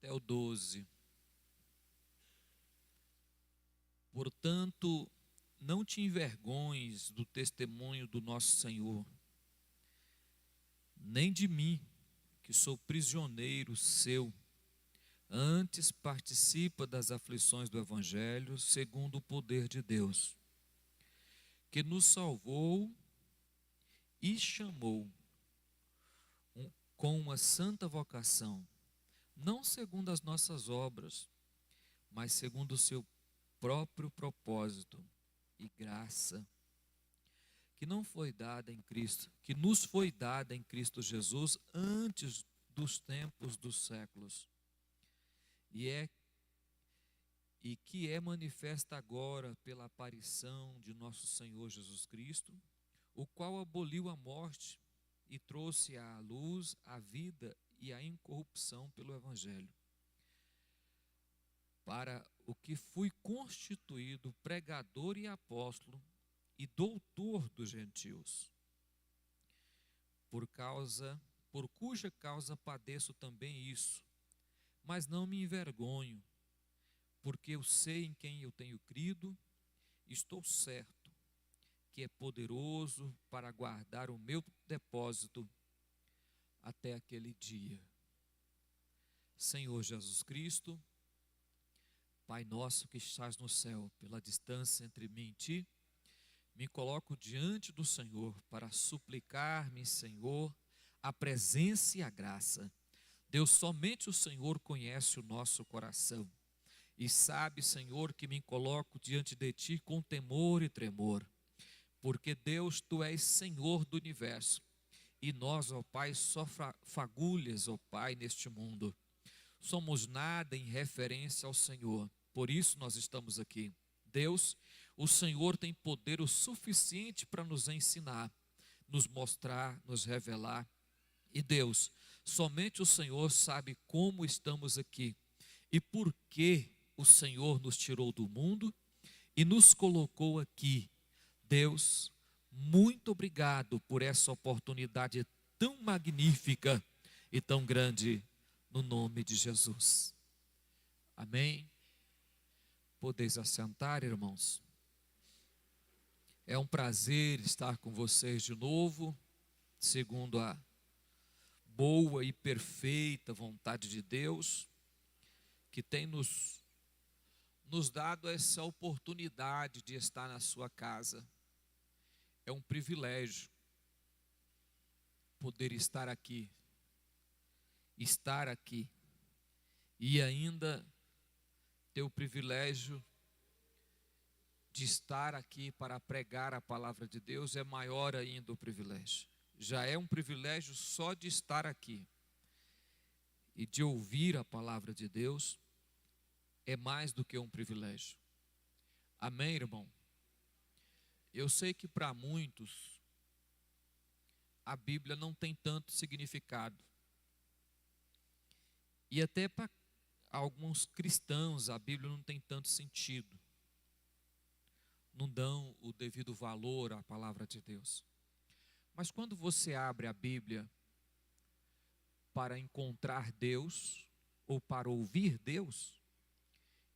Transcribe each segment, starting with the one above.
até o 12. Portanto, não te envergonhes do testemunho do nosso Senhor, nem de mim, que sou prisioneiro seu. Antes participa das aflições do Evangelho, segundo o poder de Deus, que nos salvou e chamou com uma santa vocação, não segundo as nossas obras, mas segundo o seu próprio propósito e graça, que não foi dada em Cristo, que nos foi dada em Cristo Jesus antes dos tempos dos séculos, e que é manifesta agora pela aparição de nosso Senhor Jesus Cristo, o qual aboliu a morte e trouxe à luz a vida e a incorrupção pelo Evangelho, para o que fui constituído pregador e apóstolo e doutor dos gentios, por cuja causa padeço também isso, mas não me envergonho, porque eu sei em quem eu tenho crido, e estou certo que é poderoso para guardar o meu depósito até aquele dia. Senhor Jesus Cristo, Pai nosso que estás no céu, pela distância entre mim e ti, me coloco diante do Senhor para suplicar-me, Senhor, a presença e a graça. Deus, somente o Senhor conhece o nosso coração e sabe, Senhor, que me coloco diante de ti com temor e tremor, porque Deus, tu és Senhor do universo e nós, ó Pai, só fagulhas, ó Pai, neste mundo. Somos nada em referência ao Senhor, por isso nós estamos aqui. Deus, o Senhor tem poder o suficiente para nos ensinar, nos mostrar, nos revelar. E Deus, somente o Senhor sabe como estamos aqui e por que o Senhor nos tirou do mundo e nos colocou aqui. Deus, muito obrigado por essa oportunidade tão magnífica e tão grande, no nome de Jesus. Amém? Podeis assentar, irmãos. É um prazer estar com vocês de novo, segundo a boa e perfeita vontade de Deus, que tem nos dado essa oportunidade de estar na sua casa. É um privilégio poder estar aqui e ainda ter o privilégio de estar aqui para pregar a palavra de Deus. É maior ainda o privilégio. Já é um privilégio só de estar aqui e de ouvir a palavra de Deus, é mais do que um privilégio. Amém, irmão? Eu sei que para muitos a Bíblia não tem tanto significado, e até para alguns cristãos a Bíblia não tem tanto sentido, não dão o devido valor à palavra de Deus. Mas quando você abre a Bíblia para encontrar Deus ou para ouvir Deus,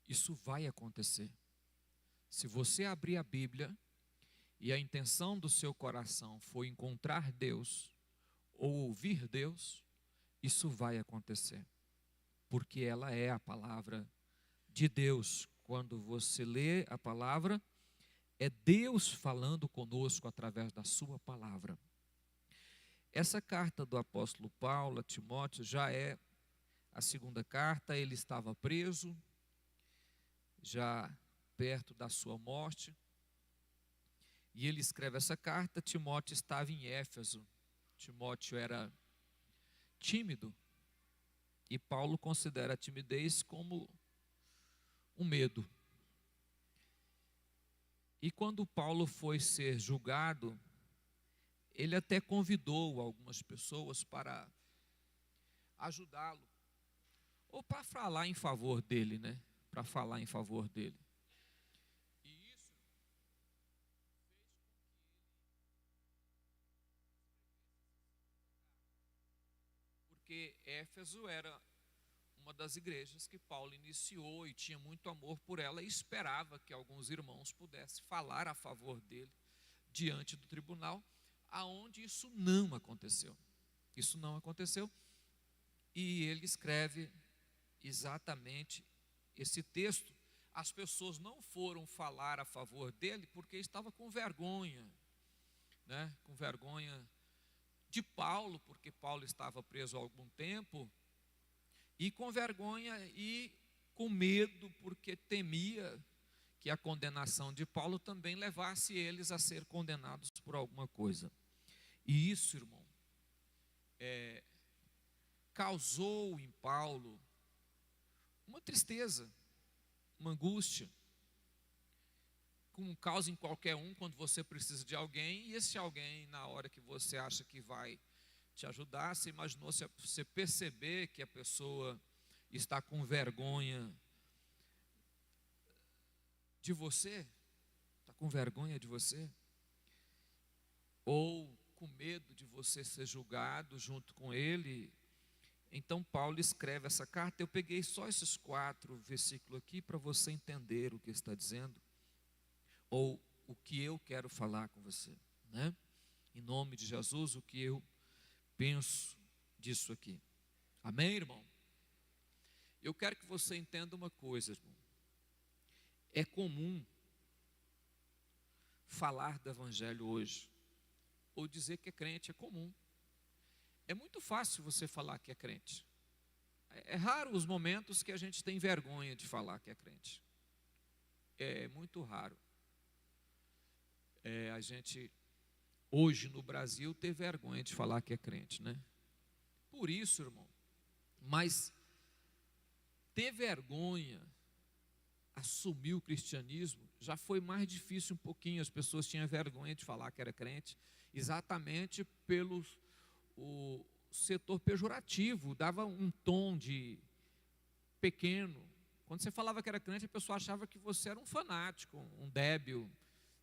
isso vai acontecer. Se você abrir a Bíblia e a intenção do seu coração for encontrar Deus ou ouvir Deus, isso vai acontecer, porque ela é a palavra de Deus. Quando você lê a palavra, é Deus falando conosco através da sua palavra. Essa carta do apóstolo Paulo a Timóteo já é a segunda carta. Ele estava preso, já perto da sua morte, e ele escreve essa carta. Timóteo estava em Éfeso. Timóteo era tímido, e Paulo considera a timidez como um medo. E quando Paulo foi ser julgado, ele até convidou algumas pessoas para ajudá-lo, ou para falar em favor dele, né? Para falar em favor dele. E isso porque Éfeso era uma das igrejas que Paulo iniciou e tinha muito amor por ela e esperava que alguns irmãos pudessem falar a favor dele diante do tribunal, aonde isso não aconteceu. Isso não aconteceu. E ele escreve exatamente esse texto. As pessoas não foram falar a favor dele porque estava com vergonha, né? Com vergonha de Paulo, porque Paulo estava preso há algum tempo, e com vergonha e com medo, porque temia que a condenação de Paulo também levasse eles a ser condenados por alguma coisa. E isso, irmão, causou em Paulo uma tristeza, uma angústia, como causa em qualquer um quando você precisa de alguém, e esse alguém, na hora que você acha que vai te ajudar, você imaginou se você perceber que a pessoa está com vergonha de você, está com vergonha de você, ou com medo de você ser julgado junto com ele. Então Paulo escreve essa carta. Eu peguei só esses 4 versículos aqui para você entender o que está dizendo, ou o que eu quero falar com você, né? Em nome de Jesus, o que eu penso disso aqui. Amém, irmão? Eu quero que você entenda uma coisa, irmão. É comum falar do evangelho hoje, ou dizer que é crente, é comum. É muito fácil você falar que é crente. É raro os momentos que a gente tem vergonha de falar que é crente. É muito raro. A gente, hoje no Brasil, tem vergonha de falar que é crente, né? Por isso, irmão, mas ter vergonha, assumir o cristianismo, já foi mais difícil um pouquinho. As pessoas tinham vergonha de falar que era crente, exatamente pelo o setor pejorativo, dava um tom de pequeno. Quando você falava que era crente, a pessoa achava que você era um fanático, um débil.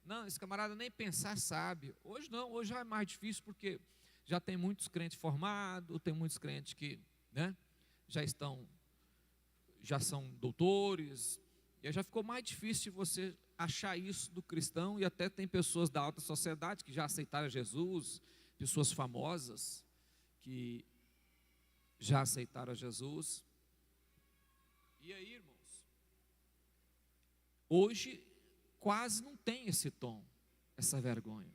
Não, esse camarada nem pensar sabe. Hoje não, hoje já é mais difícil, porque já tem muitos crentes formados, tem muitos crentes que, né, já são doutores, e aí já ficou mais difícil você achar isso do cristão, e até tem pessoas da alta sociedade que já aceitaram Jesus, pessoas famosas que já aceitaram Jesus. E aí, irmãos, hoje quase não tem esse tom, essa vergonha.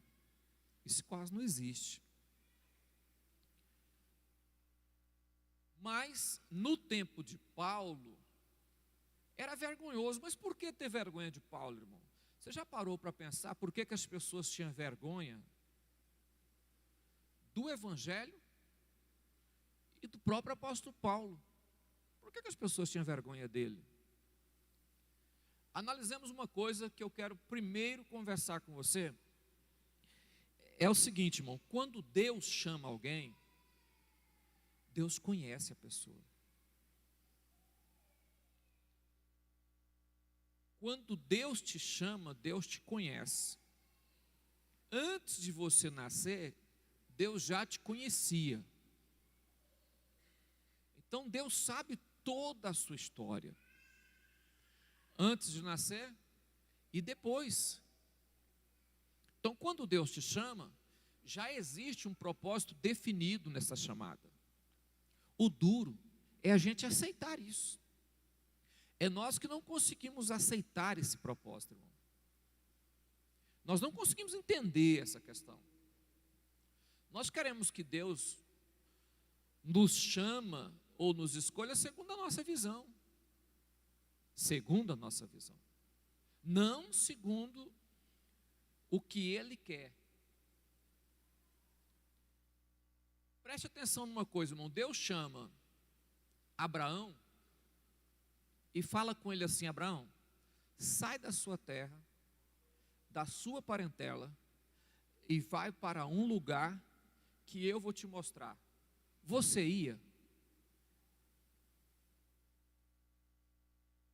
Isso quase não existe. Mas no tempo de Paulo era vergonhoso. Mas por que ter vergonha de Paulo, irmão? Você já parou para pensar por que as pessoas tinham vergonha do evangelho e do próprio apóstolo Paulo? Por que as pessoas tinham vergonha dele? Analisemos uma coisa que eu quero primeiro conversar com você. É o seguinte, irmão: quando Deus chama alguém, Deus conhece a pessoa. Quando Deus te chama, Deus te conhece. Antes de você nascer, Deus já te conhecia. Então Deus sabe toda a sua história, antes de nascer e depois. Então, quando Deus te chama, já existe um propósito definido nessa chamada. O duro é a gente aceitar isso. É nós que não conseguimos aceitar esse propósito, irmão. Nós não conseguimos entender essa questão. Nós queremos que Deus nos chama ou nos escolha segundo a nossa visão. Segundo a nossa visão. Não segundo o que Ele quer. Preste atenção numa coisa, irmão. Deus chama Abraão e fala com ele assim: Abraão, sai da sua terra, da sua parentela, e vai para um lugar que eu vou te mostrar. Você ia?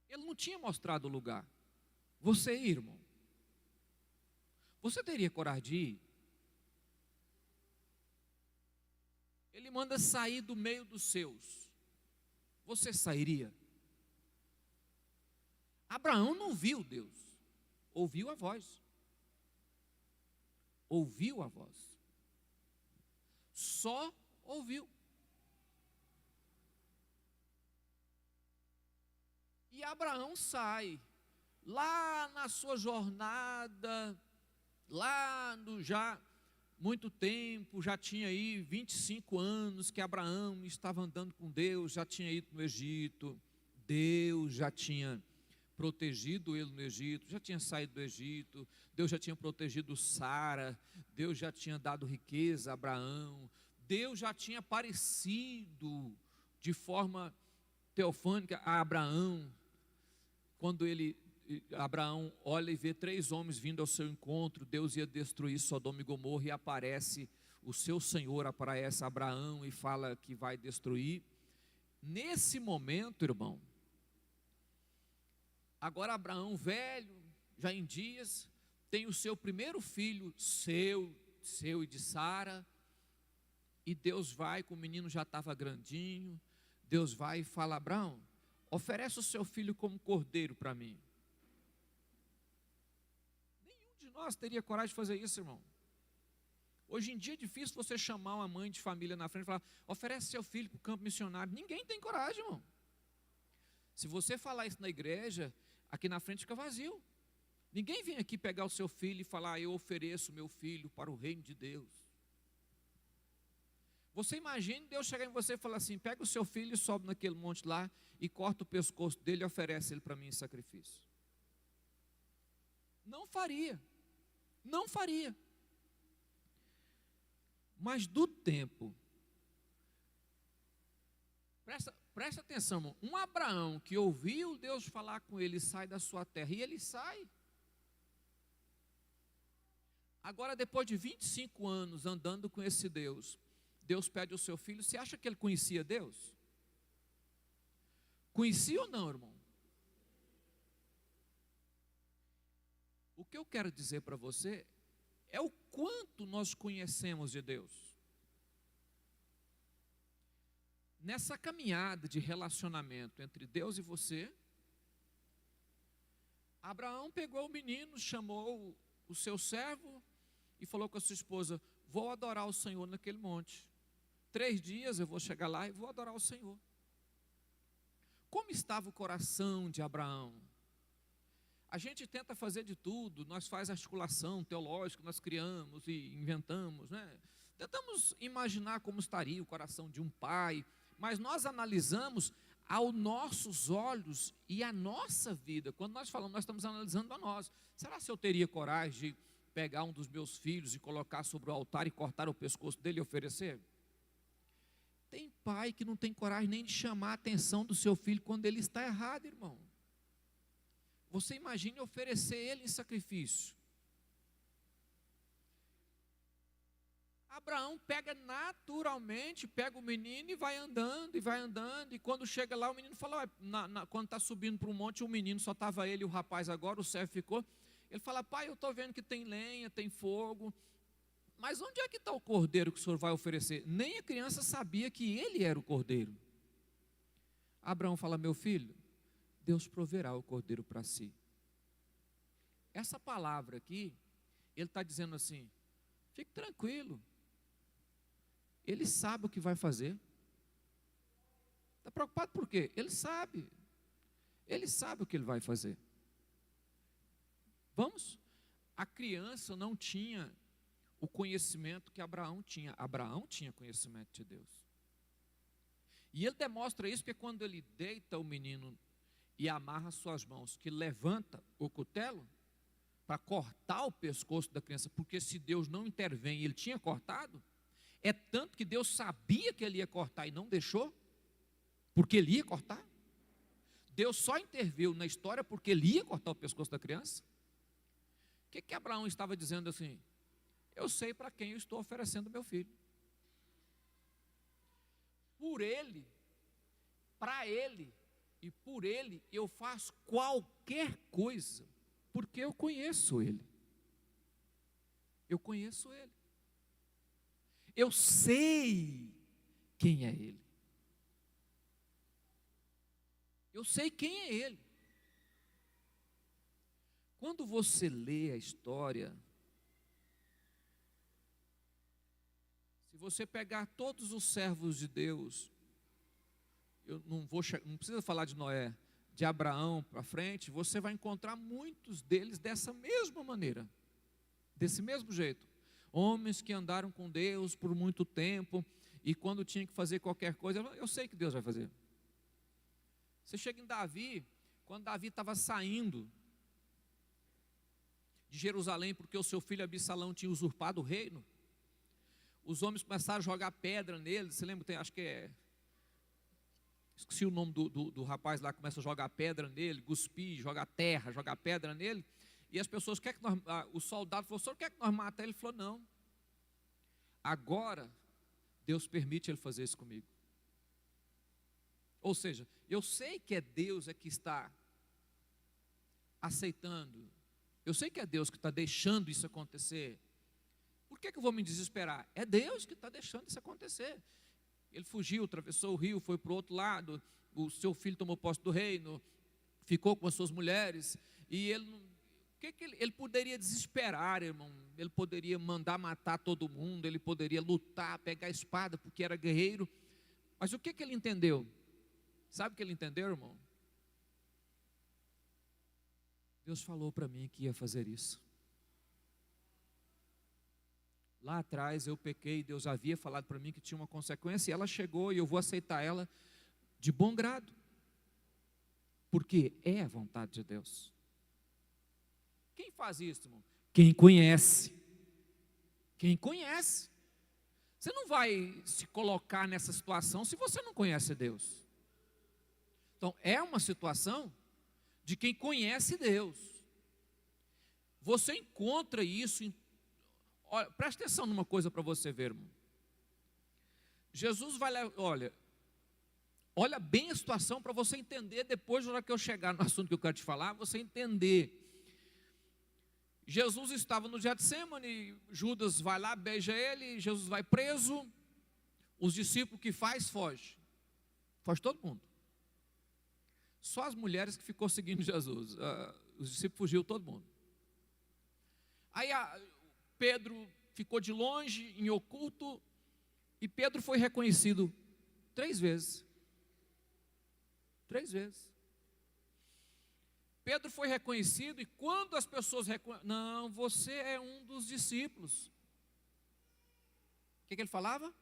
Ele não tinha mostrado o lugar. Você ia, irmão? Você teria coragem de ir? Ele manda sair do meio dos seus. você sairia? Abraão não viu Deus, ouviu a voz. Ouviu a voz. Só ouviu. E Abraão sai, lá na sua jornada, lá no já muito tempo, já tinha aí 25 anos que Abraão estava andando com Deus, já tinha ido no Egito, Deus já tinha protegido ele no Egito, já tinha saído do Egito, Deus já tinha protegido Sara, Deus já tinha dado riqueza a Abraão, Deus já tinha aparecido de forma teofânica a Abraão, quando Abraão olha e vê 3 homens vindo ao seu encontro, Deus ia destruir Sodoma e Gomorra e aparece, o seu Senhor aparece a Abraão e fala que vai destruir. Nesse momento, irmão, agora Abraão velho, já em dias, tem o seu primeiro filho, seu e de Sara, e Deus vai, com o menino já estava grandinho, Deus vai e fala: Abraão, oferece o seu filho como cordeiro para mim. Nenhum de nós teria coragem de fazer isso, irmão. Hoje em dia é difícil você chamar uma mãe de família na frente e falar: oferece seu filho para o campo missionário. Ninguém tem coragem, irmão. Se você falar isso na igreja, aqui na frente fica vazio. Ninguém vem aqui pegar o seu filho e falar: eu ofereço meu filho para o reino de Deus. Você imagine Deus chegar em você e falar assim: pega o seu filho e sobe naquele monte lá e corta o pescoço dele e oferece ele para mim em sacrifício. Não faria. Não faria. Mas do tempo, presta atenção, irmão. Um Abraão que ouviu Deus falar com ele, sai da sua terra, e ele sai. Agora, depois de 25 anos andando com esse Deus, Deus pede o seu filho. Você acha que ele conhecia Deus? Conhecia ou não, irmão? O que eu quero dizer para você é o quanto nós conhecemos de Deus. Nessa caminhada de relacionamento entre Deus e você, Abraão pegou o menino, chamou o seu servo e falou com a sua esposa: vou adorar o Senhor naquele monte. 3 dias eu vou chegar lá e vou adorar o Senhor. Como estava o coração de Abraão? A gente tenta fazer de tudo, nós faz articulação teológica, nós criamos e inventamos, né? Tentamos imaginar como estaria o coração de um pai, mas nós analisamos aos nossos olhos e a nossa vida. Quando nós falamos, nós estamos analisando a nós. Será se eu teria coragem de pegar um dos meus filhos e colocar sobre o altar e cortar o pescoço dele e oferecer? Tem pai que não tem coragem nem de chamar a atenção do seu filho quando ele está errado, irmão. Você imagine oferecer ele em sacrifício. Abraão pega naturalmente, pega o menino e vai andando, e quando chega lá o menino fala: quando está subindo para um monte, o menino, só estava ele e o rapaz agora, o servo ficou. Ele fala: pai, eu estou vendo que tem lenha, tem fogo, mas onde é que está o cordeiro que o senhor vai oferecer? Nem a criança sabia que ele era o cordeiro. Abraão fala: meu filho, Deus proverá o cordeiro para si. Essa palavra aqui, ele está dizendo assim: fique tranquilo, ele sabe o que vai fazer. Está preocupado por quê? Ele sabe o que ele vai fazer. Vamos? A criança não tinha o conhecimento que Abraão tinha. Abraão tinha conhecimento de Deus. E ele demonstra isso porque quando ele deita o menino e amarra suas mãos, que levanta o cutelo para cortar o pescoço da criança, porque se Deus não intervém, ele tinha cortado, é tanto que Deus sabia que ele ia cortar e não deixou, porque ele ia cortar. Deus só interveio na história porque ele ia cortar o pescoço da criança. O que Abraão estava dizendo assim? Eu sei para quem eu estou oferecendo meu filho. Por ele, para ele e por ele eu faço qualquer coisa, porque eu conheço ele. Eu conheço ele. Eu sei quem é ele. Eu sei quem é ele. Quando você lê a história, se você pegar todos os servos de Deus, eu não precisa falar de Noé, de Abraão para frente, você vai encontrar muitos deles dessa mesma maneira, desse mesmo jeito. Homens que andaram com Deus por muito tempo, e quando tinha que fazer qualquer coisa, eu sei que Deus vai fazer. Você chega em Davi, quando Davi estava saindo de Jerusalém, porque o seu filho Absalão tinha usurpado o reino, os homens começaram a jogar pedra nele. Você lembra, acho que esqueci o nome do rapaz lá, que começa a jogar pedra nele, cuspir, jogar terra, jogar pedra nele, e as pessoas, o soldado falou, o senhor quer que nós matemos ele? Ele falou, não, agora Deus permite ele fazer isso comigo. Ou seja, eu sei que é Deus que está aceitando, eu sei que é Deus que está deixando isso acontecer. Por que eu vou me desesperar? É Deus que está deixando isso acontecer. Ele fugiu, atravessou o rio, foi para o outro lado, o seu filho tomou posse do reino, ficou com as suas mulheres, e ele poderia desesperar, irmão, ele poderia mandar matar todo mundo, ele poderia lutar, pegar a espada, porque era guerreiro, mas o que ele entendeu? Sabe o que ele entendeu, irmão? Deus falou para mim que ia fazer isso. Lá atrás eu pequei, Deus havia falado para mim que tinha uma consequência, e ela chegou e eu vou aceitar ela de bom grado, porque é a vontade de Deus. Quem faz isso, irmão? Quem conhece. Quem conhece. Você não vai se colocar nessa situação se você não conhece Deus. Então, é uma situação de quem conhece Deus. Você encontra isso em... Olha, presta atenção numa coisa para você ver, irmão. Jesus vai lá, olha bem a situação para você entender, depois, na hora que eu chegar no assunto que eu quero te falar, você entender. Jesus estava no Getsemane, Judas vai lá, beija ele, Jesus vai preso, os discípulos que foge todo mundo. Só as mulheres que ficou seguindo Jesus, os discípulos fugiu todo mundo. Aí Pedro ficou de longe, em oculto, e Pedro foi reconhecido 3 vezes. 3 vezes. Pedro foi reconhecido, e quando as pessoas não, você é um dos discípulos. O que ele falava?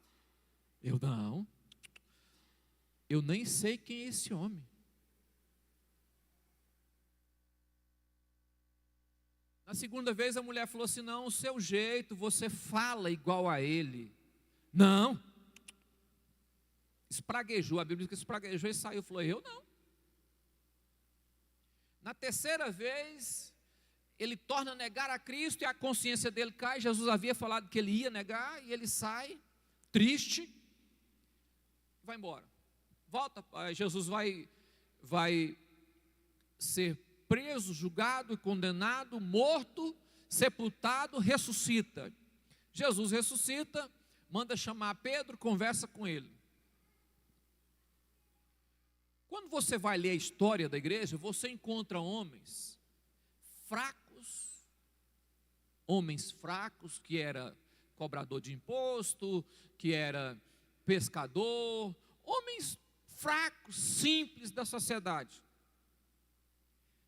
Eu nem sei quem é esse homem. Na segunda vez a mulher falou assim, não, o seu jeito, você fala igual a ele. Não. Espraguejou, a Bíblia diz que espraguejou e saiu, falou, eu não. Na terceira vez, ele torna a negar a Cristo e a consciência dele cai. Jesus havia falado que ele ia negar e ele sai, triste, vai embora. Volta, Jesus vai ser preso, julgado e condenado, morto, sepultado, ressuscita. Jesus ressuscita, manda chamar Pedro, conversa com ele. Quando você vai ler a história da igreja, você encontra homens fracos, que era cobrador de imposto, que era pescador, homens fracos, simples da sociedade,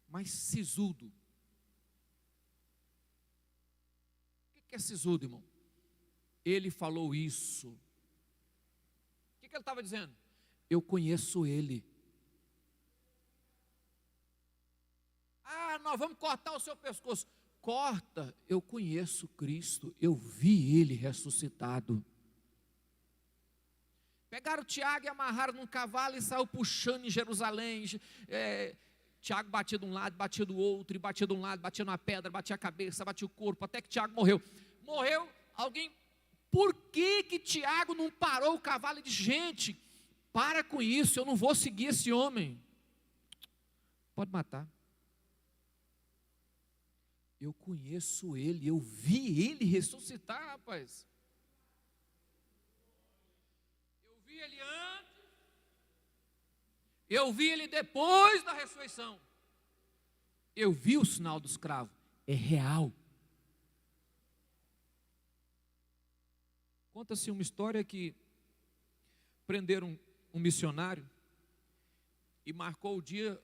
mas sisudo. O que é sisudo, irmão? Ele falou isso. O que ele estava dizendo? Eu conheço ele. Nós vamos cortar o seu pescoço. Corta, eu conheço Cristo, eu vi ele ressuscitado. Pegaram Tiago e amarraram num cavalo e saiu puxando em Jerusalém. Tiago batia de um lado, batia do outro, e batia de um lado, batia na pedra, batia a cabeça, batia o corpo, até que Tiago morreu. Alguém, por que Tiago não parou o cavalo e disse, gente, para com isso, eu não vou seguir esse homem. Pode matar. Eu conheço ele, eu vi ele ressuscitar, rapaz. Eu vi ele antes, Eu vi ele depois da ressurreição. Eu vi o sinal do escravo. É real. Conta-se uma história que prenderam um missionário e marcou o dia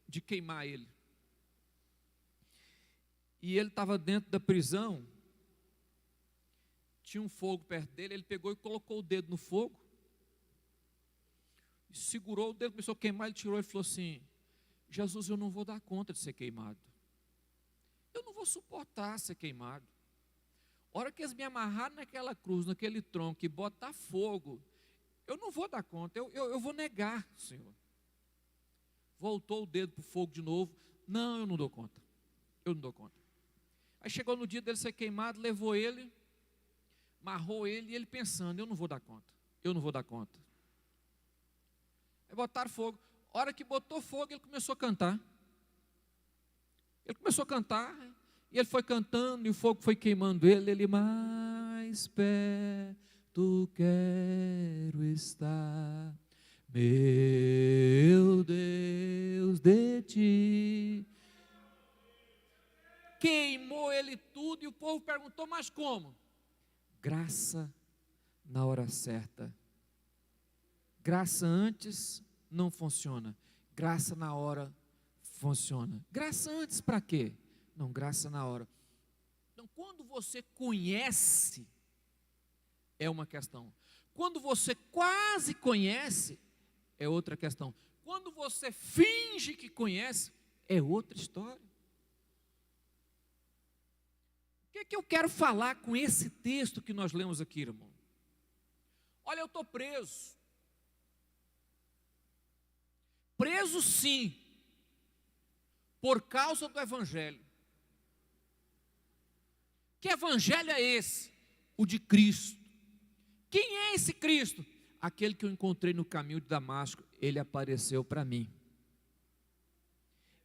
de queimar ele. E ele estava dentro da prisão, tinha um fogo perto dele, ele pegou e colocou o dedo no fogo, segurou o dedo, começou a queimar, ele tirou e falou assim: Jesus, eu não vou dar conta de ser queimado. Eu não vou suportar ser queimado. A hora que eles me amarraram naquela cruz, naquele tronco, e botar fogo, eu não vou dar conta, eu vou negar, Senhor. Voltou o dedo para o fogo de novo. Não, eu não dou conta. Eu não dou conta. Aí chegou no dia dele ser queimado, levou ele, amarrou ele, e ele pensando: eu não vou dar conta, eu não vou dar conta. Aí botaram fogo. A hora que botou fogo, ele começou a cantar. Ele começou a cantar, e ele foi cantando, e o fogo foi queimando ele. Ele: mais perto quero estar, meu Deus, de ti. Queimou ele tudo, e o povo perguntou: mas como? Graça na hora certa. Graça antes não funciona, graça na hora funciona. Graça antes para quê? Não, graça na hora. Então, quando você conhece, é uma questão. Quando você quase conhece, é outra questão. Quando você finge que conhece, é outra história. O que é que eu quero falar com esse texto que nós lemos aqui, irmão? Olha, eu estou preso. Preso sim, por causa do Evangelho. Que Evangelho é esse? O de Cristo. Quem é esse Cristo? Aquele que eu encontrei no caminho de Damasco. Ele apareceu para mim.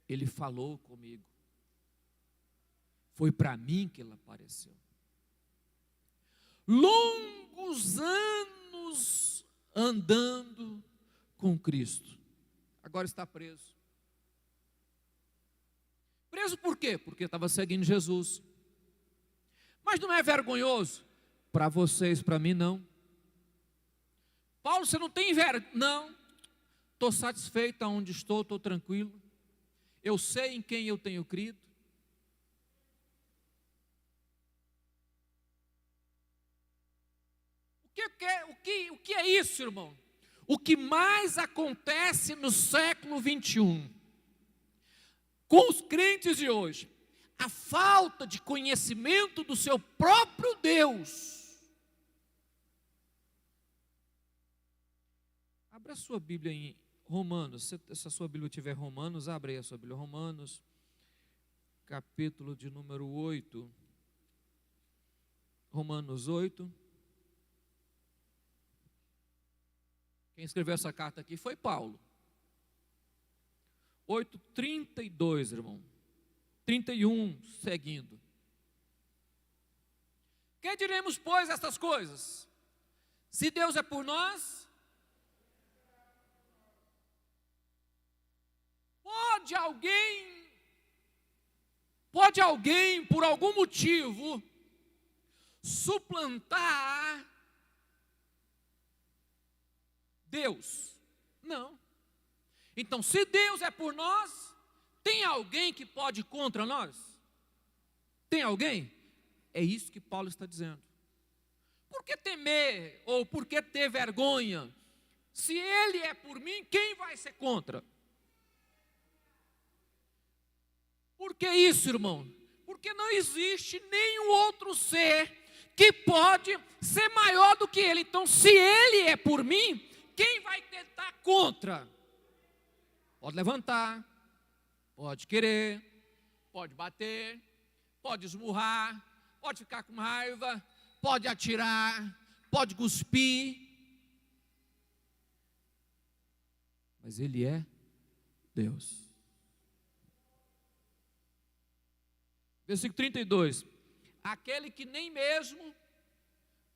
Ele falou comigo. Foi para mim que ele apareceu. Longos anos andando com Cristo. Agora está preso. Preso por quê? Porque estava seguindo Jesus. Mas não é vergonhoso? Para vocês, para mim não. Paulo, você não tem vergonha? Não. Estou satisfeito aonde estou tranquilo. Eu sei em quem eu tenho crido. O que é isso, irmão? O que mais acontece no século 21 com os crentes de hoje? A falta de conhecimento do seu próprio Deus. Abra a sua Bíblia em Romanos. Se a sua Bíblia tiver Romanos, abre aí a sua Bíblia. Romanos, capítulo de número 8. Romanos 8. Quem escreveu essa carta aqui foi Paulo. 8:32, irmão. 31, seguindo. Que diremos, pois, estas coisas? Se Deus é por nós, pode alguém, por algum motivo, suplantar Deus? Não. Então, se Deus é por nós, tem alguém que pode ir contra nós? Tem alguém? É isso que Paulo está dizendo. Por que temer, ou por que ter vergonha? Se Ele é por mim, quem vai ser contra? Por que isso, irmão? Porque não existe nenhum outro ser que pode ser maior do que Ele. Então, se Ele é por mim, quem vai tentar contra? Pode levantar, pode querer, pode bater, pode esmurrar, pode ficar com raiva, pode atirar, pode cuspir. Mas Ele é Deus. Versículo 32. Aquele que nem mesmo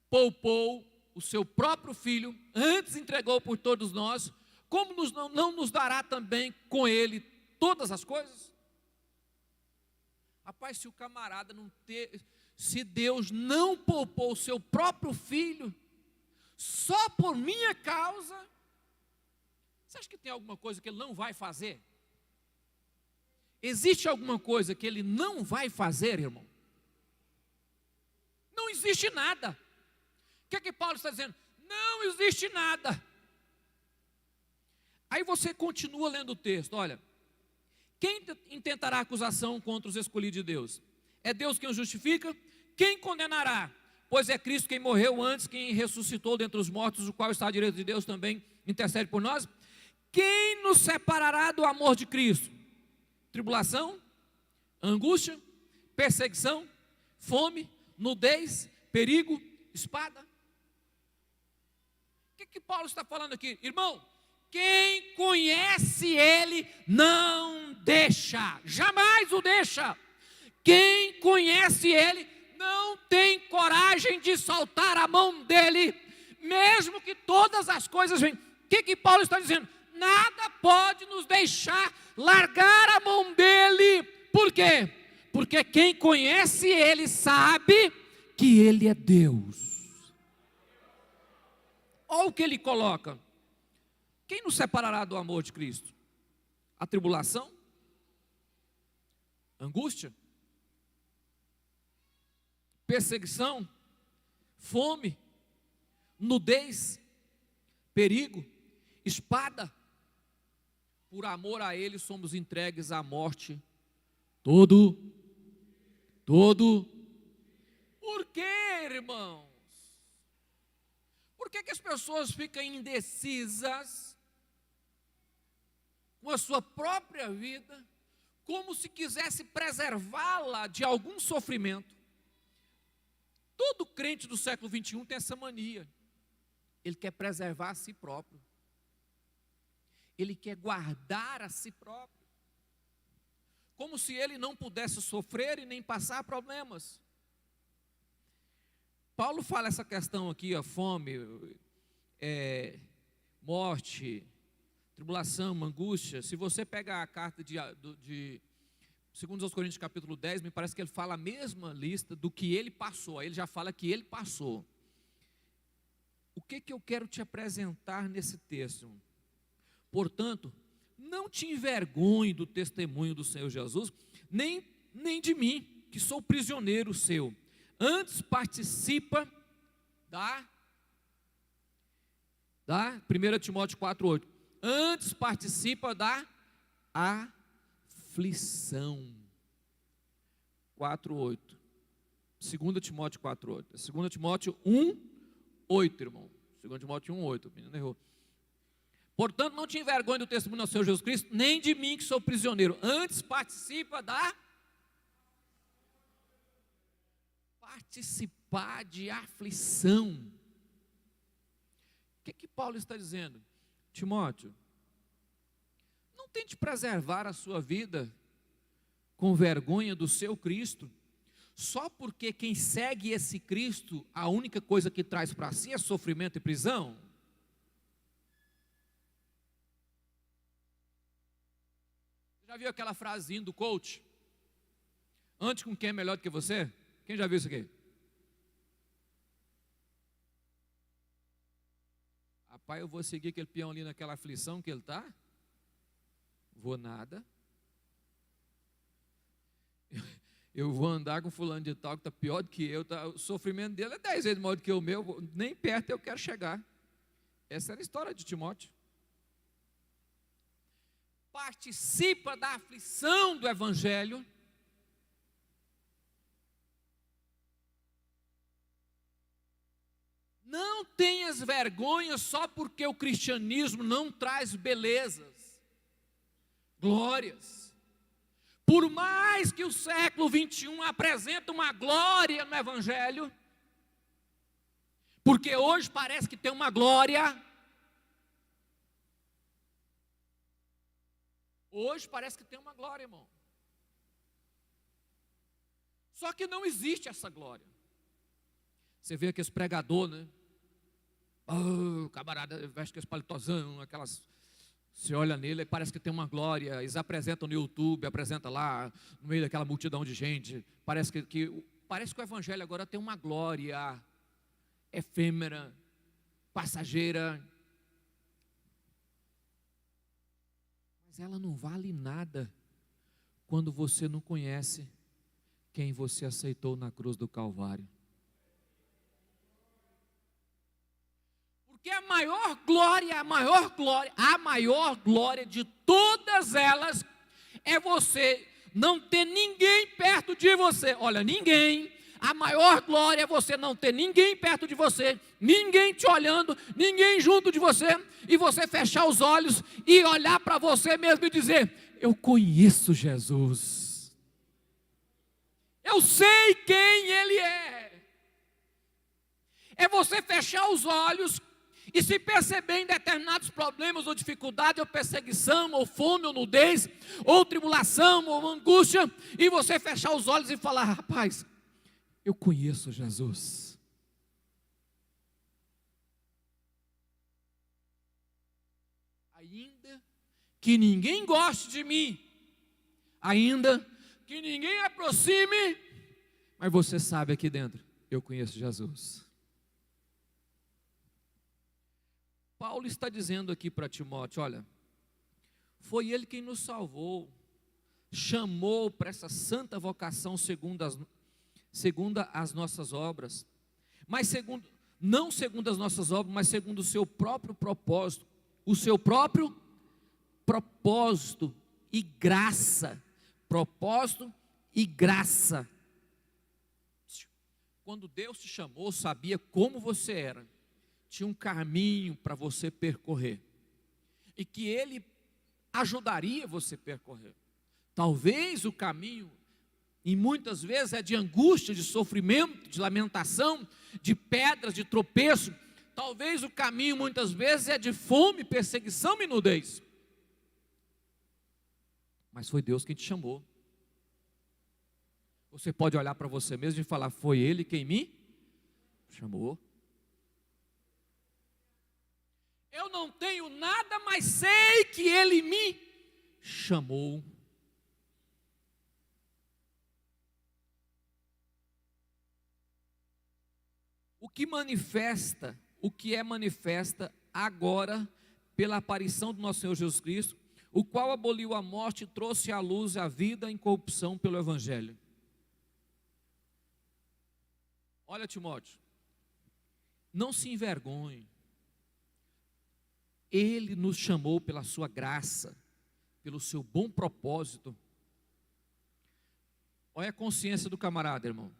poupou o seu próprio filho, antes entregou por todos nós, como não nos dará também com ele todas as coisas? Rapaz, se o camarada não ter, se Deus não poupou o seu próprio filho, só por minha causa, você acha que tem alguma coisa que ele não vai fazer? Existe alguma coisa que ele não vai fazer, irmão? Não existe nada. O que é que Paulo está dizendo? Não existe nada. Aí você continua lendo o texto, olha. Quem intentará acusação contra os escolhidos de Deus? É Deus quem os justifica? Quem condenará? Pois é Cristo quem morreu antes, quem ressuscitou dentre os mortos, o qual está à direita de Deus também intercede por nós. Quem nos separará do amor de Cristo? Tribulação, angústia, perseguição, fome, nudez, perigo, espada. O que Paulo está falando aqui? Irmão, quem conhece Ele não deixa, jamais o deixa. Quem conhece Ele não tem coragem de soltar a mão dEle, mesmo que todas as coisas venham. O que Paulo está dizendo? Nada pode nos deixar largar a mão dEle. Por quê? Porque quem conhece Ele sabe que Ele é Deus. Olha o que ele coloca. Quem nos separará do amor de Cristo? A tribulação? Angústia? Perseguição? Fome? Nudez? Perigo? Espada? Por amor a Ele somos entregues à morte todo. Por quê, irmãos? Por que as pessoas ficam indecisas com a sua própria vida, como se quisesse preservá-la de algum sofrimento? Todo crente do século 21 tem essa mania. Ele quer preservar a si próprio. Ele quer guardar a si próprio, como se ele não pudesse sofrer e nem passar problemas. Paulo fala essa questão aqui, fome, morte, tribulação, angústia. Se você pegar a carta de 2 Coríntios capítulo 10, me parece que ele fala a mesma lista do que ele passou. Aí ele já fala que ele passou. O que eu quero te apresentar nesse texto? Portanto, não te envergonhe do testemunho do Senhor Jesus, nem de mim, que sou prisioneiro seu. Antes participa da 1 Timóteo 4,8. Antes participa da aflição. 4,8. 2 Timóteo 4,8. 2 Timóteo 1,8, irmão. 2 Timóteo 1,8, o menino errou. Portanto, não te envergonhe do testemunho do Senhor Jesus Cristo, nem de mim que sou prisioneiro. Antes participa da... Participar de aflição. O que Paulo está dizendo? Timóteo, não tente preservar a sua vida com vergonha do seu Cristo, só porque quem segue esse Cristo, a única coisa que traz para si é sofrimento e prisão. Já viu aquela frasezinha do coach? Ande com quem é melhor do que você? Quem já viu isso aqui? Rapaz, eu vou seguir aquele peão ali naquela aflição que ele está? Vou nada. Eu vou andar com fulano de tal que está pior do que eu. O sofrimento dele é 10 vezes maior do que o meu. Nem perto eu quero chegar. Essa era a história de Timóteo. Participa da aflição do Evangelho. Não tenhas vergonha só porque o cristianismo não traz belezas, glórias. Por mais que o século 21 apresente uma glória no Evangelho, porque hoje parece que tem uma glória. Hoje parece que tem uma glória, irmão. Só que não existe essa glória. Você vê aqueles pregadores, né? Oh, camarada veste aqueles paletozão, aquelas Você olha nele e parece que tem uma glória. Eles apresentam no YouTube, apresentam lá no meio daquela multidão de gente. Parece que o evangelho agora tem uma glória efêmera, passageira. Mas ela não vale nada quando você não conhece quem você aceitou na cruz do Calvário. Porque a maior glória de todas elas é você não ter ninguém perto de você. Olha, ninguém. A maior glória é você não ter ninguém perto de você, ninguém te olhando, ninguém junto de você, e você fechar os olhos e olhar para você mesmo e dizer: eu conheço Jesus. Eu sei quem Ele é. É você fechar os olhos e se perceber em determinados problemas, ou dificuldade, ou perseguição, ou fome, ou nudez, ou tribulação, ou angústia, e você fechar os olhos e falar: rapaz, eu conheço Jesus. Ainda que ninguém goste de mim, ainda que ninguém aproxime, mas você sabe aqui dentro, eu conheço Jesus. Paulo está dizendo aqui para Timóteo: olha, foi ele quem nos salvou, chamou para essa santa vocação segundo as nossas obras, mas não segundo as nossas obras, mas segundo o seu próprio propósito, o seu próprio propósito e graça. Propósito e graça. Quando Deus te chamou, sabia como você era, tinha um caminho para você percorrer, e que Ele ajudaria você a percorrer. Talvez o caminho, e muitas vezes é de angústia, de sofrimento, de lamentação, de pedras, de tropeço. Talvez o caminho muitas vezes é de fome, perseguição e nudez. Mas foi Deus quem te chamou. Você pode olhar para você mesmo e falar: foi Ele quem me chamou. Eu não tenho nada, mas sei que Ele me chamou. O que é manifesta agora pela aparição do nosso Senhor Jesus Cristo, o qual aboliu a morte e trouxe à luz a vida incorrupção pelo Evangelho. Olha, Timóteo, não se envergonhe. Ele nos chamou pela sua graça, pelo seu bom propósito. Olha a consciência do camarada, irmão.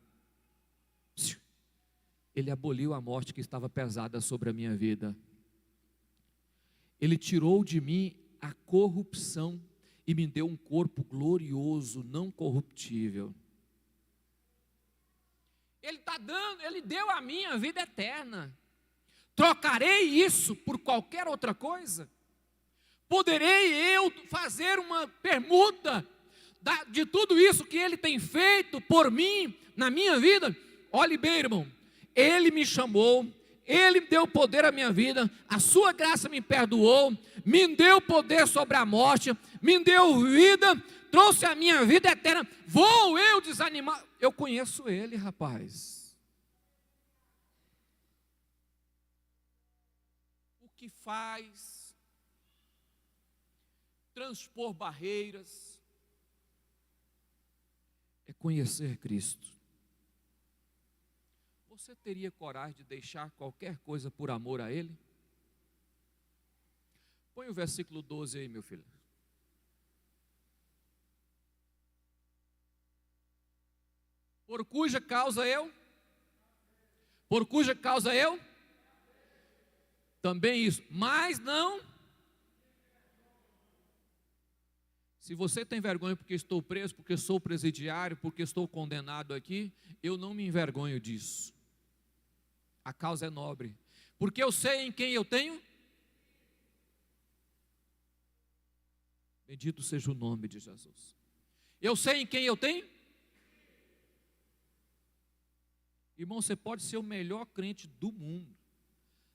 Ele aboliu a morte que estava pesada sobre a minha vida. Ele tirou de mim a corrupção e me deu um corpo glorioso, não corruptível. Ele deu a mim a vida eterna. Trocarei isso por qualquer outra coisa? Poderei eu fazer uma permuta de tudo isso que Ele tem feito por mim, na minha vida? Olhe bem, irmão, Ele me chamou, Ele deu poder à minha vida, a sua graça me perdoou, me deu poder sobre a morte, me deu vida, trouxe a minha vida eterna. Vou eu desanimar? Eu conheço Ele, rapaz. O que faz transpor barreiras é conhecer Cristo. Você teria coragem de deixar qualquer coisa por amor a Ele? Põe o versículo 12 aí, meu filho. Por cuja causa eu também isso, mas não. Se você tem vergonha porque estou preso, porque sou presidiário, porque estou condenado aqui, eu não me envergonho disso. A causa é nobre, porque eu sei em quem eu tenho. Bendito seja o nome de Jesus. Eu sei em quem eu tenho. Irmão, você pode ser o melhor crente do mundo.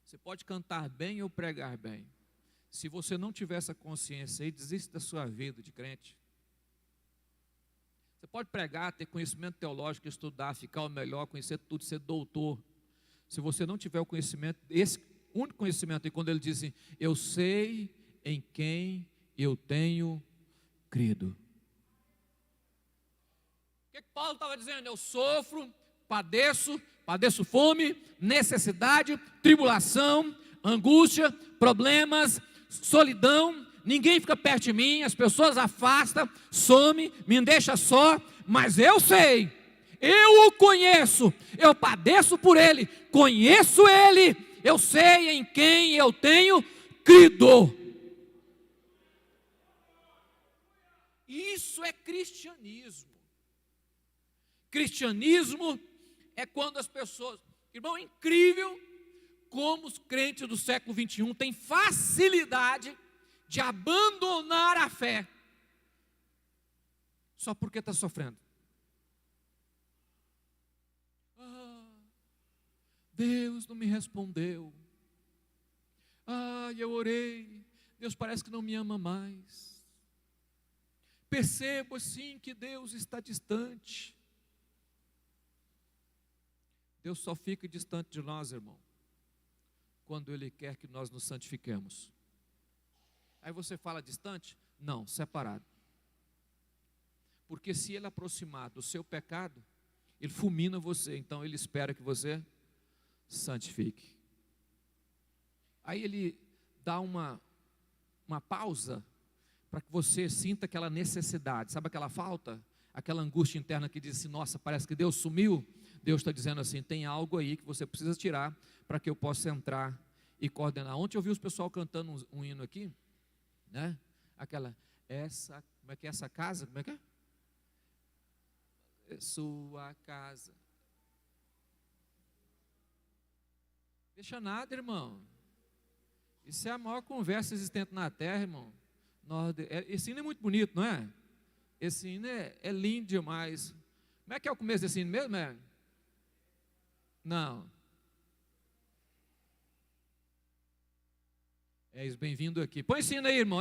Você pode cantar bem ou pregar bem. Se você não tiver essa consciência aí, desiste da sua vida de crente. Você pode pregar, ter conhecimento teológico, estudar, ficar o melhor, conhecer tudo, ser doutor. Se você não tiver o conhecimento, esse único conhecimento, e quando ele diz assim, eu sei em quem eu tenho crido. O que Paulo estava dizendo? Eu sofro, padeço fome, necessidade, tribulação, angústia, problemas, solidão, ninguém fica perto de mim, as pessoas afastam, some, me deixa só, mas eu sei, eu o conheço, eu padeço por ele, conheço ele, eu sei em quem eu tenho crido. Isso é cristianismo. Cristianismo é quando as pessoas, irmão, é incrível como os crentes do século 21 têm facilidade de abandonar a fé só porque está sofrendo. Deus não me respondeu. Eu orei, Deus parece que não me ama mais. Percebo assim que Deus está distante. Deus só fica distante de nós, irmão, quando Ele quer que nós nos santifiquemos. Aí você fala distante? Não, separado. Porque se Ele aproximar do seu pecado, Ele fulmina você, então Ele espera que você santifique. Aí Ele dá uma pausa para que você sinta aquela necessidade, sabe aquela falta? Aquela angústia interna que diz assim, nossa, parece que Deus sumiu. Deus está dizendo assim, tem algo aí que você precisa tirar para que eu possa entrar e coordenar. Ontem eu vi os pessoal cantando um hino aqui, né? Como é que é essa casa? Como é que é? Sua casa. Deixa nada, irmão. Isso é a maior conversa existente na terra, irmão. Esse hino é muito bonito, não é? Esse hino é lindo demais. Como é que é o começo desse hino mesmo, é? Não. És bem-vindo aqui. Põe esse hino aí, irmão.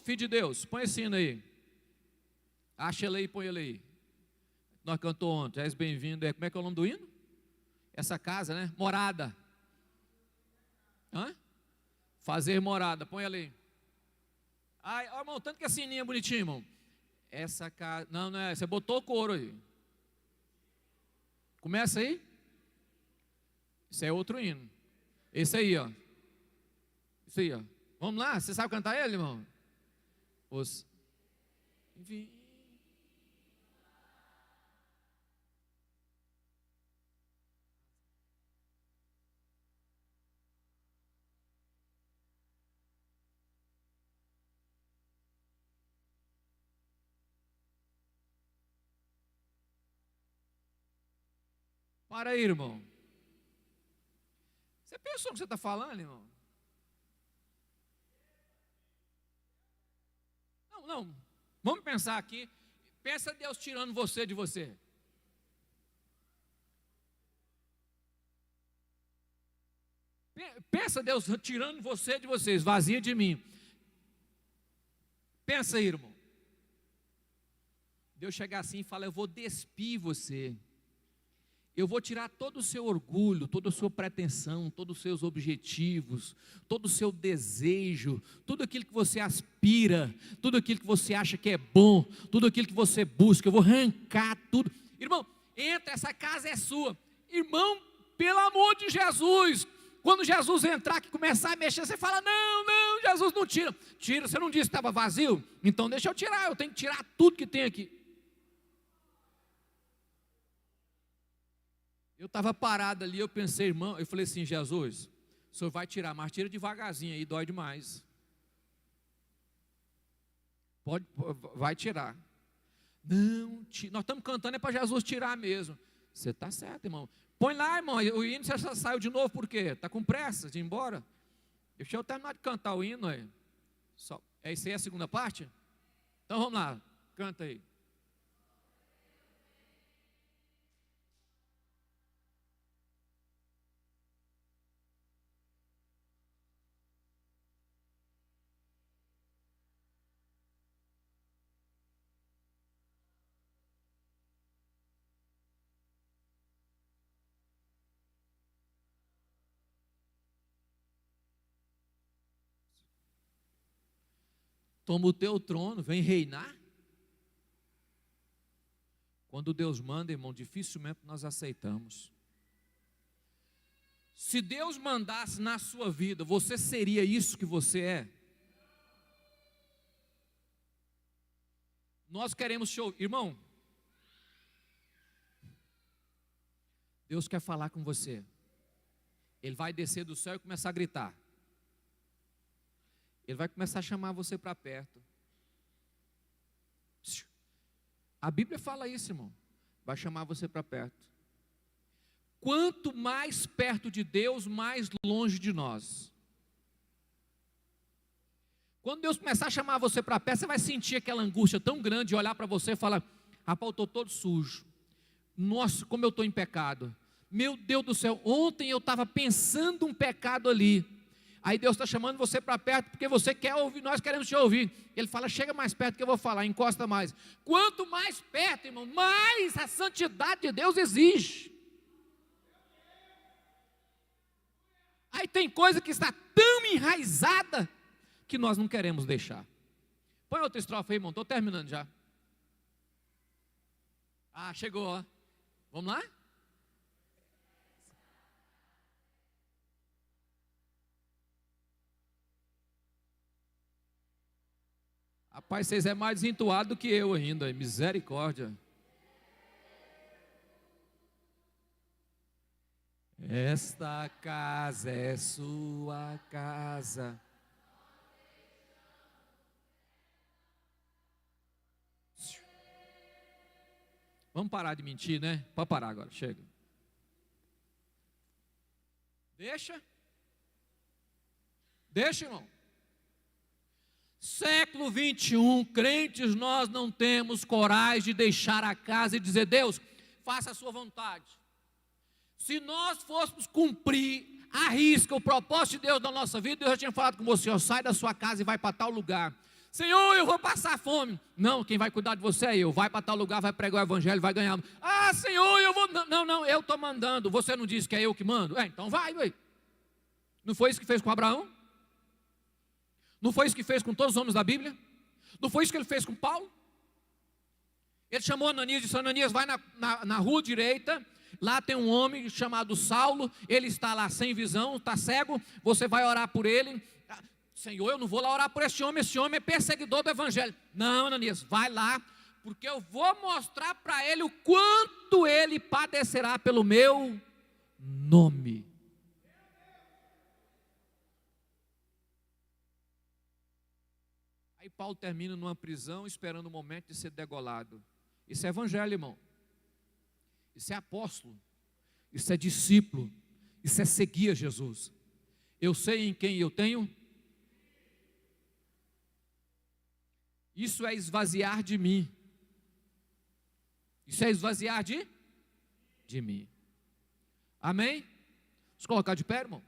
Filho de Deus, põe esse hino aí. Acha ele aí, põe ele aí. Nós cantamos ontem. És bem-vindo. Como é que é o nome do hino? Essa casa, né? Morada. Fazer morada. Põe ali. Irmão, tanto que a sininha é bonitinha, irmão. Essa casa. Não é. Você botou o couro aí. Começa aí. Isso é outro hino. Esse aí, ó. Isso aí, ó. Vamos lá? Você sabe cantar ele, irmão? Para aí, irmão. Você pensou no que você está falando, irmão? Não. Vamos pensar aqui. Pensa Deus tirando você de você. Pensa Deus tirando você de você, esvazia de mim. Pensa aí, irmão. Deus chega assim e fala, eu vou despir você. Eu vou tirar todo o seu orgulho, toda a sua pretensão, todos os seus objetivos, todo o seu desejo, tudo aquilo que você aspira, tudo aquilo que você acha que é bom, tudo aquilo que você busca, eu vou arrancar tudo. Irmão, entra, essa casa é sua. Irmão, pelo amor de Jesus, quando Jesus entrar aqui e começar a mexer, você fala, não, Jesus não tira. Tira, você não disse que estava vazio? Então deixa eu tirar, eu tenho que tirar tudo que tem aqui. Eu estava parado ali, eu pensei, irmão, eu falei assim, Jesus, o senhor vai tirar, mas tira devagarzinho aí, dói demais. Vai tirar. Não, nós estamos cantando é para Jesus tirar mesmo. Você está certo, irmão. Põe lá, irmão, o hino você já saiu de novo, por quê? Está com pressa de ir embora? Deixa eu terminar de cantar o hino aí. Isso aí é a segunda parte? Então vamos lá, canta aí. toma o teu trono, vem reinar. Quando Deus manda, irmão, dificilmente nós aceitamos. Se Deus mandasse na sua vida, você seria isso que você é? Nós queremos show, irmão. Deus quer falar com você. Ele vai descer do céu e começar a gritar. Ele vai começar a chamar você para perto. A Bíblia fala isso, irmão. Vai chamar você para perto. Quanto mais perto de Deus, mais longe de nós. Quando Deus começar a chamar você para perto, você vai sentir aquela angústia tão grande, olhar para você e falar: rapaz, eu estou todo sujo. Nossa, como eu estou em pecado. Meu Deus do céu, ontem eu estava pensando um pecado ali. Aí Deus está chamando você para perto, porque você quer ouvir, nós queremos te ouvir. Ele fala: chega mais perto que eu vou falar, encosta mais. Quanto mais perto, irmão, mais a santidade de Deus exige. Aí tem coisa que está tão enraizada, que nós não queremos deixar. Põe outra estrofe aí, irmão, estou terminando já. Ah, chegou, ó. Vamos lá? Rapaz, vocês é mais desentuado do que eu ainda, misericórdia. Esta casa é sua casa. Vamos parar de mentir, né? Pode parar agora, chega. Deixa, irmão. Século 21, crentes, nós não temos coragem de deixar a casa e dizer: Deus, faça a sua vontade. Se nós fôssemos cumprir à risca o propósito de Deus na nossa vida, Deus já tinha falado com você: ó, sai da sua casa e vai para tal lugar. Senhor, eu vou passar fome. Não, quem vai cuidar de você é eu. Vai para tal lugar, vai pregar o evangelho, vai ganhar. Ah, Senhor, eu vou. Não, eu estou mandando. Você não disse que é eu que mando? Então vai, ué. Não foi isso que fez com Abraão? Não foi isso que fez com todos os homens da Bíblia? Não foi isso que ele fez com Paulo? Ele chamou Ananias e disse: Ananias, vai na rua direita. Lá tem um homem chamado Saulo. Ele está lá sem visão, está cego. Você vai orar por ele. Senhor, eu não vou lá orar por esse homem é perseguidor do evangelho. Não, Ananias, vai lá, porque eu vou mostrar para ele o quanto ele padecerá pelo meu nome. Aí Paulo termina numa prisão, esperando o momento de ser degolado. Isso é evangelho, irmão. Isso é apóstolo. Isso é discípulo. Isso é seguir a Jesus. Eu sei em quem eu tenho. Isso é esvaziar de mim. Isso é esvaziar de mim. Amém? Vamos colocar de pé, irmão?